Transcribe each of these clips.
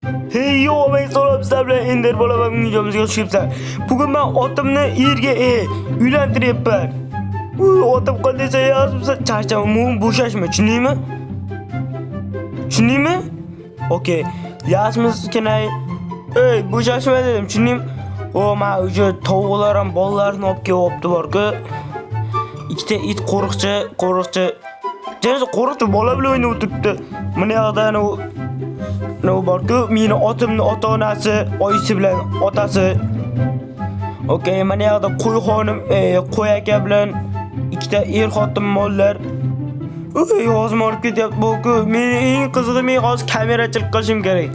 Hey yo, men salom sizlar bilan Ender bo'laman videomizga xush kelibsizlar. Bugun men otimni erga uylantiryapman. Otim qanday yozibsa charchaman, bo'shashma, tushundingmi? Tushundingmi? Okey. Yazmiz kenay. Ey, bo'shashma dedim, tushundingmi? O, men o'sha tovuqlar ham bolalarni olib kelibdi bor-ku. Ikkita it qo'riqchi. Qo'riqchi bola bilan o'ynab o'tiribdi. Mana yoqda ne bor-ku, meni otimni ota-onasi, oyisi bilan otasi. Okey, mana yoqda qo'y xonim, qo'y aka bilan ikkita xotin mollar. Hozir olib ketyapti bu-ku. Meni eng qizig'i, men hozir kamerachilik qilishim kerak.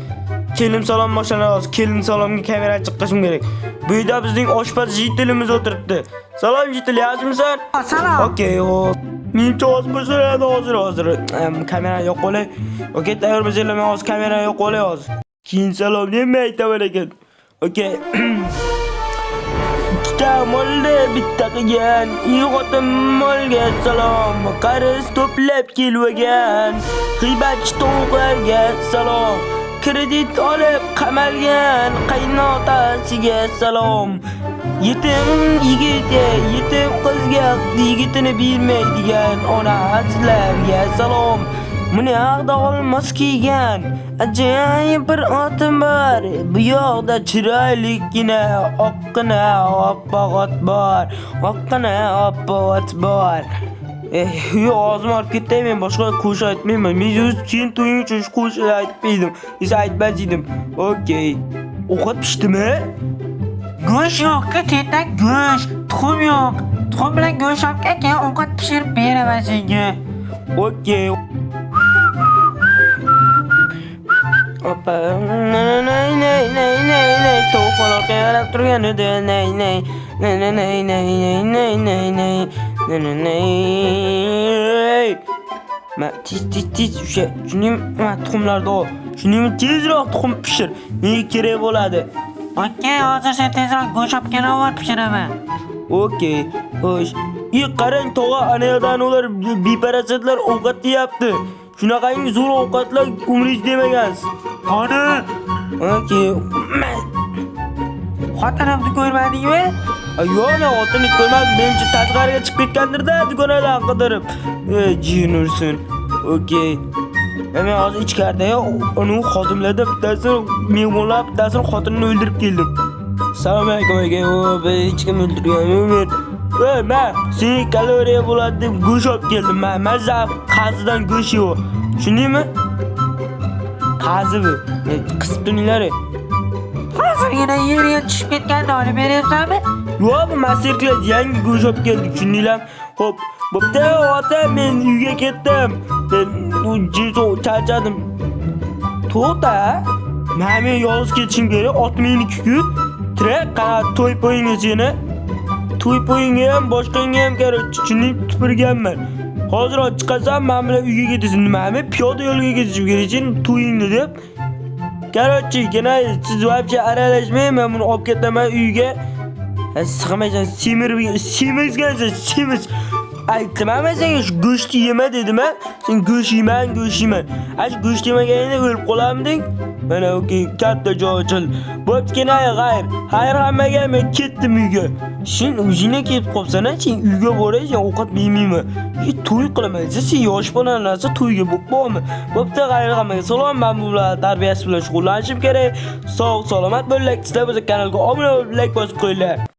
Kelin salom boshlanadi hozir. Kelin salomga kamerachilik qilishim kerak. Bu yerda bizning oshpaz jitilimiz o'tiribdi. Salom jitil, yaxshimisan? Salom. Okey, hop. Menimcha hozir boshlanadi hozir. Kamera yo'q qo'lay. Okey, tayyormisiz? Men hozir kamera yo'q qo'lay hozir. Keyin salom nima aytaman ekan. Okey. Ikkita molda bitta qilgan, xotin molga salom. Qarz to'plab kelvagan, g'iybatchi tovuqlarga salom. Kredit olib qamalgan qaynotasiga salom. Yetim yigitga, yetim qizga yigitini bermaydigan onasilarga salom. Meni yoqda olmos kiygan ajoyib bir otim bor. Bu yoqda chiroyligina oqqina oppoq ot bor. Yo, hozir olib ketdim, men boshqa qo'shiq aytmayman. Men o'z sen to'ying uchun qo'shiq aytmaydim. Esa aytmasdim. Okey. Ovqat pishdimi? Go'sht yo'q-ku, tetak go'sht, tuxum yo'q. Tuxum bilan go'sht olib kelgan, ovqat pishirib beraman senga. Okey. Opa, nay. To'g'ri qarab turgan edi, nay. Ma tiz o'sha, shuning tuxumlarni ol. Shuning tezroq tuxum pishir. Menga kerak bo'ladi. Okey, hozir sen tezroq go'sht olib kelaver, pishiraman. Okey, xo'sh. Qarang, tog'a, ana yoqdan ular beparasatlar ovqat yeyapti. Shunaqangi zo'r ovqatlar umringiz demagansiz. Qani? Okey. Xotinimni ko'rmadingmi? Yo'q, men xotinni ko'rmadim. Menimcha tashqariga chiqib ketgandir-da, do'konadan qidirib. Jin ursin. Okey. Men hozir ichkarida uni xodimlardan bittasi mehmonlar bittasini xotinini o'ldirib keldim. Assalomu alaykum aka. Ben hech kim o'ldirganim. Men sen kaloriya bo'ladi deb go'sht olib keldim. Men mazza qazidan go'sht yo'q. Tushundingmi? Qazi bu. Qisib tunilari. Hozirgina yerga tushib ketganda olib beryapsanmi? Yo'q, bu masterclass yangi go'sht olib keldik, tushundinglarmi? Xo'p, bo'pti, ota, men uyga ketdim. Men charchadim. To'xta. Men yolg'iz ketishim kerak. Ot meniki-ku. Tirak, qana to'y po'yinga seni. To'y po'yinga ham, boshqanga ham kerak. Tushunding, tupurganman. Hozir chiqasam, men bilan uyga ketasan. Nimami? Piyoda yo'lga ketishim kerak sen to'yingni deb. Короче, kenay, siz вообще aralashmang, men buni olib ketaman uyga. Sig'maysan, semiz. Ay, qilaman senga shu go'shtni yema dedim-a. Sen go'sht yeyman. Shu go'sht yemaganingda o'lib qolamding. Mana okey, katta joy ochil. Bo'pti, kenay, xayr hammaga, men ketdim uyga. Sen o'zingga ketib qolsan, sen uyga boraysan, ovqat yeymayman. To'y qilaman. Sen yosh bolalarsa to'yga bo'pmi? Bo'pti, xayr hammaga. Salom, men bular tarbiyasi bilan shug'ullanishim kerak. Sog' salomat bo'linglar. Sizlar bo'lsa kanalga obuna bo'lib, like bosib qo'yinglar.